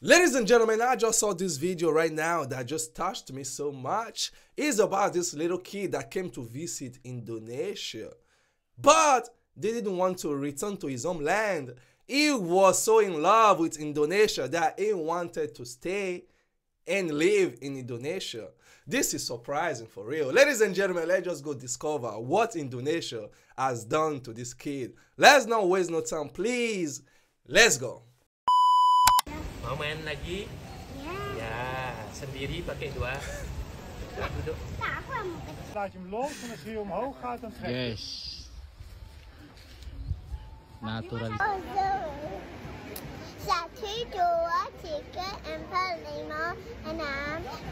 Ladies and gentlemen, I just saw this video right now that just touched me so much. It's about this little kid that came to visit Indonesia, but they didn't want to return to his homeland. He was so in love with Indonesia that he wanted to stay and live in Indonesia. This is surprising for real. Ladies and gentlemen, let's just go discover what Indonesia has done to this kid. Let's not waste no time, please. Let's go. Mau main lagi? Ya, sendiri pakai dua. Duduk. Laat je hem los en als hij omhoog gaat, dan trek je. Yes. Naturalis. 1, 2, 3, 4, 5, 6, 7, 8, 9,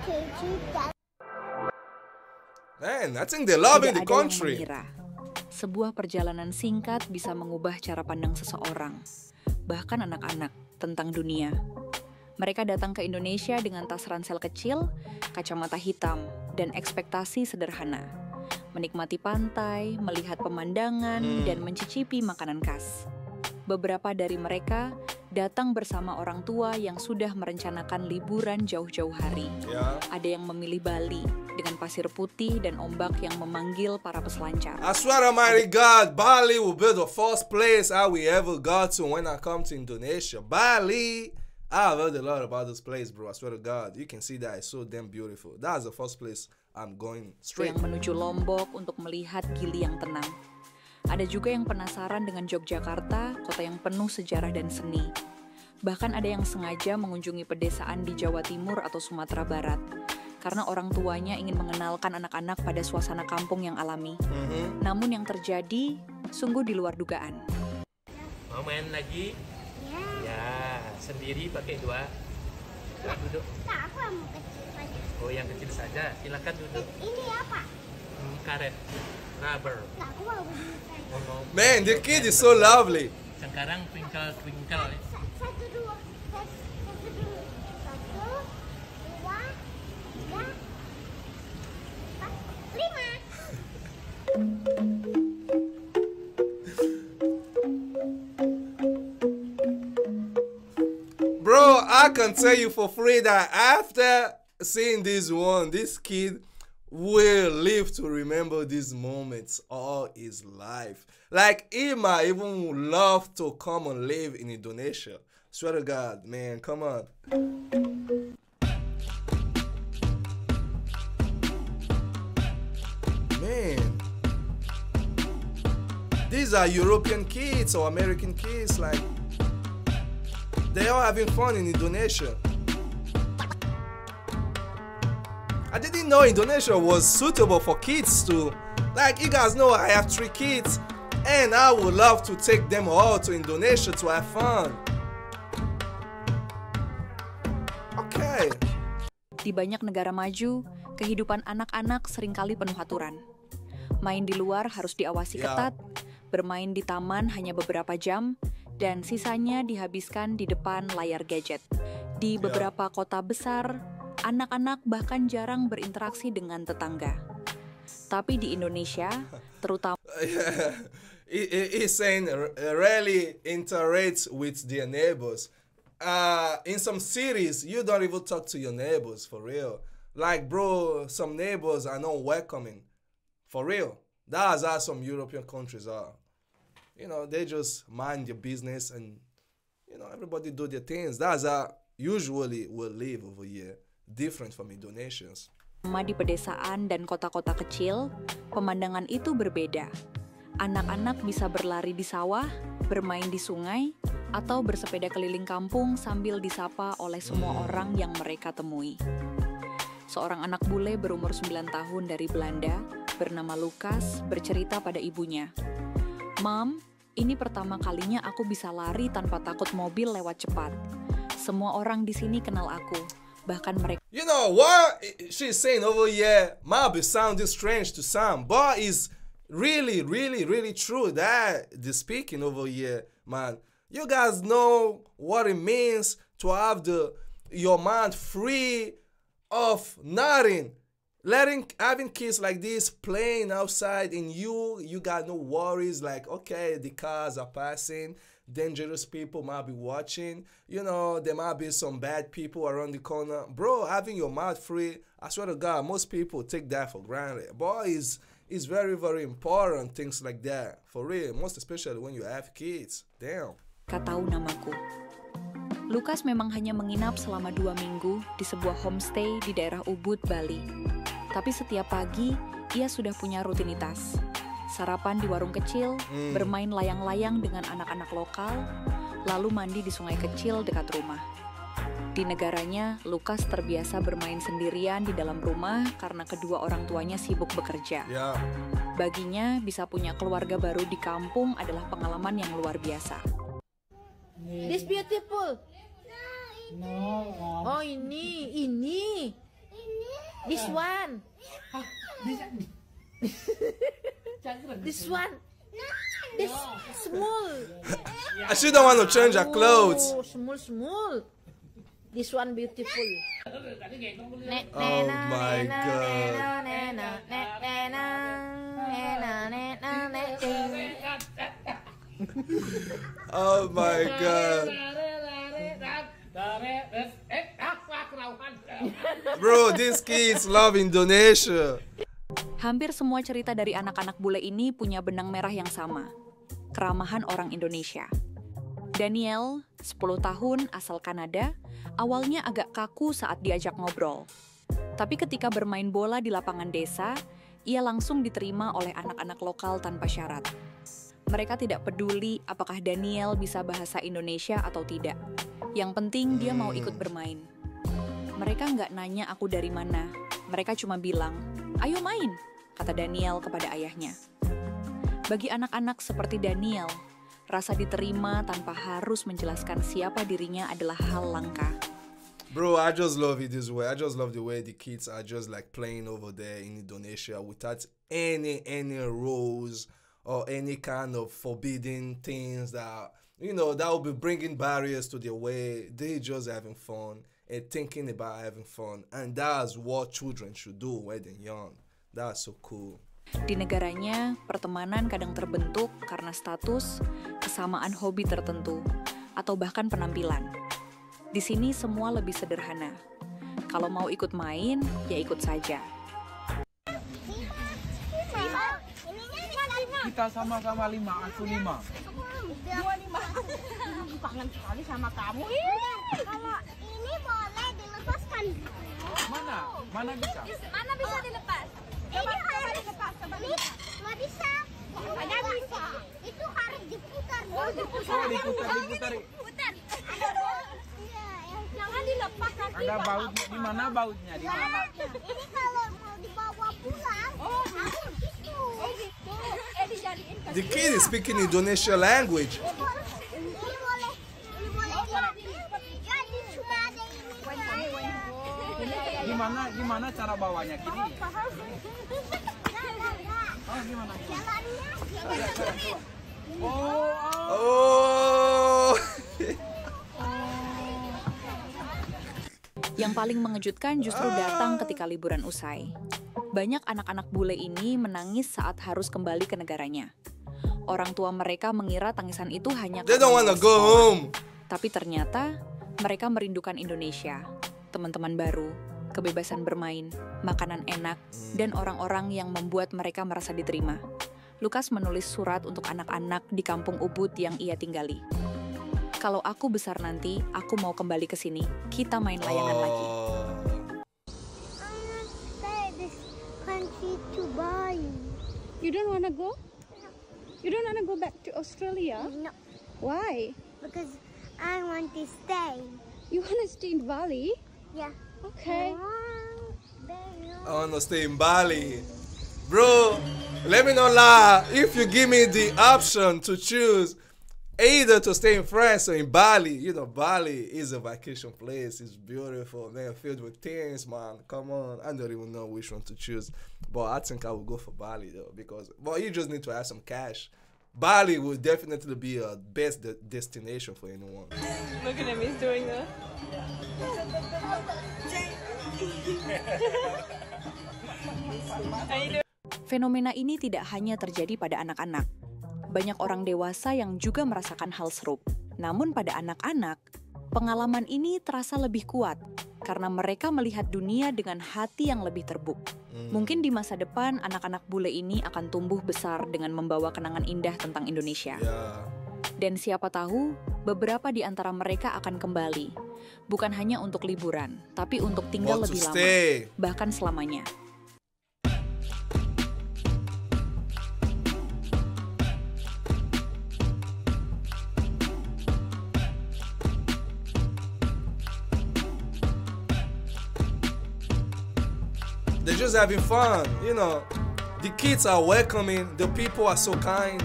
10, 11. Man, I think they're loving the Tidak ada yang country. mengira, sebuah perjalanan singkat bisa mengubah cara pandang seseorang, bahkan anak-anak, tentang dunia. Mereka datang ke Indonesia dengan tas ransel kecil, kacamata hitam, dan ekspektasi sederhana. Menikmati pantai, melihat pemandangan, dan mencicipi makanan khas. Beberapa dari mereka datang bersama orang tua yang sudah merencanakan liburan jauh-jauh hari. Yeah. Ada yang memilih Bali dengan pasir putih dan ombak yang memanggil para peselancar. I swear to Almighty God, Bali will be the first place I will ever go to when I come to Indonesia. Bali! I've heard a lot about this place, bro. I swear to God. You can see that it's so damn beautiful. That's the first place I'm going straight. Yang menuju Lombok untuk melihat Gili yang tenang. Ada juga yang penasaran dengan Yogyakarta, kota yang penuh sejarah dan seni. Bahkan ada yang sengaja mengunjungi pedesaan di Jawa Timur atau Sumatera Barat, karena orang tuanya ingin mengenalkan anak-anak pada suasana kampung yang alami. Namun yang terjadi sungguh di luar dugaan. Mau main lagi? Ya, sendiri pakai dua. Duduk. Tak, aku yang mau kecil saja. Oh, yang kecil saja. Silakan duduk. Ini apa? Karet, rubber. Tak, aku mau begini saja. Man, the kid is so lovely. Sekarang twinkle twinkle. Satu, dua. Satu, dua. 1, 2, 3, 4, 5. Bro, I can tell you for free that after seeing this one, this kid will live to remember these moments all his life. Like, he might even love to come and live in Indonesia. Swear to God, man, come on. Man, these are European kids or American kids, like, they are having fun in Indonesia. I didn't know Indonesia was suitable for kids too. Like, you guys know I have 3 kids and I would love to take them all to Indonesia to have fun. Okay. Di banyak negara maju, kehidupan anak-anak seringkali penuh aturan. Main di luar harus diawasi ketat, bermain di taman hanya beberapa jam, dan sisanya dihabiskan di depan layar gadget. Di beberapa kota besar, anak-anak bahkan jarang berinteraksi dengan tetangga. Tapi di Indonesia, terutama He's saying rarely interacts with their neighbors. In some cities, you don't even talk to your neighbors, for real. Like, bro, some neighbors are not welcoming. For real. That's how some European countries are. You know, they just mind your business and, you know, everybody do their things. That's how usually we'll live over here. Different from Indonesians. di pedesaan dan kota-kota kecil, pemandangan itu berbeda. Anak-anak bisa berlari di sawah, bermain di sungai, atau bersepeda keliling kampung sambil disapa oleh semua orang yang mereka temui. Seorang anak bule berumur 9 tahun dari Belanda, bernama Lucas, bercerita pada ibunya, "Mom, ini pertama kalinya aku bisa lari tanpa takut mobil lewat cepat. Semua orang di sini kenal aku, bahkan mereka..." You know what she's saying over here might be sounding strange to some, but it's really true that the speaking over here, man. You guys know what it means to have your mind free of nothing. Having kids like this playing outside and you got no worries, like, okay, the cars are passing, dangerous people might be watching. You know, there might be some bad people around the corner. Bro, having your mouth free, I swear to God, most people take that for granted. Boy, it's very, very important, things like that. For real, most especially when you have kids. Damn. Kak tahu namaku. Lukas memang hanya menginap selama 2 minggu di sebuah homestay di daerah Ubud, Bali. Tapi setiap pagi, ia sudah punya rutinitas. Sarapan di warung kecil, bermain layang-layang dengan anak-anak lokal, lalu mandi di sungai kecil dekat rumah. Di negaranya, Lukas terbiasa bermain sendirian di dalam rumah karena kedua orang tuanya sibuk bekerja. Yeah. Baginya, bisa punya keluarga baru di kampung adalah pengalaman yang luar biasa. This beautiful. Oh ini. This one. This one. This small. She don't want to change her clothes. Oh, small. This one beautiful. Oh my God. Oh my God. Bro, these kids love Indonesia. Hampir semua cerita dari anak-anak bule ini punya benang merah yang sama. Keramahan orang Indonesia. Daniel, 10 tahun, asal Kanada, awalnya agak kaku saat diajak ngobrol. Tapi ketika bermain bola di lapangan desa, ia langsung diterima oleh anak-anak lokal tanpa syarat. Mereka tidak peduli apakah Daniel bisa bahasa Indonesia atau tidak. Yang penting dia mau ikut bermain. Mereka nggak nanya aku dari mana. Mereka cuma bilang, "Ayo main," kata Daniel kepada ayahnya. Bagi anak-anak seperti Daniel, rasa diterima tanpa harus menjelaskan siapa dirinya adalah hal langka. Bro, I just love it this way. I just love the way the kids are just like playing over there in Indonesia without any rules or any kind of forbidden things that, you know, that will be bringing barriers to their way. They just having fun and thinking about having fun. And that's what children should do when they're young. That's so cool. Di negaranya, pertemanan kadang terbentuk karena status, kesamaan hobi tertentu, atau bahkan penampilan. Di sini semua lebih sederhana. Kalau mau ikut main, ya ikut saja. Kita sama-sama 5, aku 5. 2, 5. Kangen sekali sama kamu. Kalau ini boleh dilepaskan. Mana bisa? Mana bisa dilepas? Ini harus dilepas. Ini nggak bisa. Ada bisa. Itu harus diputar. Oh, diputar. Putar. Jangan dilepas nanti. Ada bautnya. Di mana bautnya? Di mana? Ini kalau mau dibawa pulang, harus gitu. Gitu. Dijadiin. The kid is speaking Indonesian language. Ini boleh. Jadi cuma ada ini. Gimana cara bawanya? Gini. Oh, gimana? Jalannya. Oh. Yang paling mengejutkan justru datang ketika liburan usai. Banyak anak-anak bule ini menangis saat harus kembali ke negaranya. Orang tua mereka mengira tangisan itu hanya They don't wanna go home. Tapi ternyata mereka merindukan Indonesia, teman-teman baru, kebebasan bermain, makanan enak, dan orang-orang yang membuat mereka merasa diterima. Lukas menulis surat untuk anak-anak di kampung Ubud yang ia tinggali. Kalau aku besar nanti, aku mau kembali ke sini. Kita main layangan lagi. Country to Bali. You don't want to go? You don't want to go back to Australia? No, Why? because I want to stay. You want to stay in Bali? Yeah. Okay. I wanna stay in Bali. Bro, let me not lie. If you give me the option to choose either to stay in France or in Bali, you know, Bali is a vacation place. It's beautiful, man, filled with things, man. Come on. I don't even know which one to choose. But I think I will go for Bali, though, because, well, you just need to have some cash. Bali will definitely be a best destination for anyone. Look at him, he's doing that. Fenomena ini tidak hanya terjadi pada anak-anak. Banyak orang dewasa yang juga merasakan hal serupa. Namun pada anak-anak, pengalaman ini terasa lebih kuat karena mereka melihat dunia dengan hati yang lebih terbuka. Mungkin di masa depan anak-anak bule ini akan tumbuh besar dengan membawa kenangan indah tentang Indonesia. Dan siapa tahu, beberapa di antara mereka akan kembali. Bukan hanya untuk liburan, tapi untuk tinggal lebih lama, bahkan selamanya. They're just having fun, you know. The kids are welcoming, the people are so kind.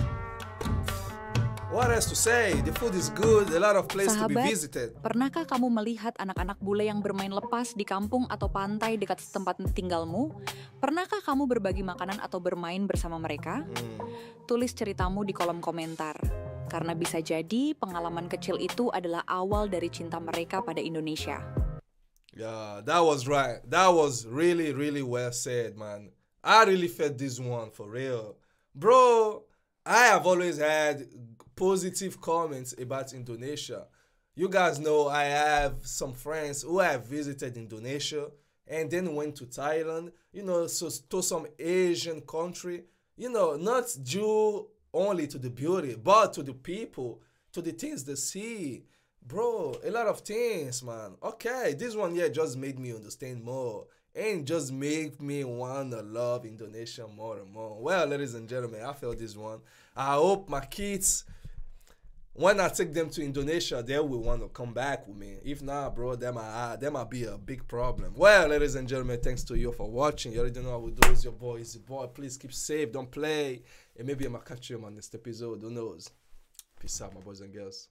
What else to say? The food is good, a lot of places to be visited. Pernahkah kamu melihat anak-anak bule yang bermain lepas di kampung atau pantai dekat tempat tinggalmu? Pernahkah kamu berbagi makanan atau bermain bersama mereka? Tulis ceritamu di kolom komentar. Karena bisa jadi pengalaman kecil itu adalah awal dari cinta mereka pada Indonesia. Yeah, that was right. That was really, really well said, man. I really felt this one for real. Bro, I have always had positive comments about Indonesia. You guys know I have some friends who have visited Indonesia and then went to Thailand, you know, so to some Asian country, you know, not due only to the beauty, but to the people, to the things they see. Bro, a lot of things, man. Okay, this one here just made me understand more and just made me want to love Indonesia more and more. Well, ladies and gentlemen, I felt this one. I hope my kids, when I take them to Indonesia, they will want to come back with me. If not, bro, that might be a big problem. Well, ladies and gentlemen, thanks to you for watching. You already know how we do. It's your boy, Please keep safe, don't play. And maybe I might catch you on my next episode. Who knows? Peace out, my boys and girls.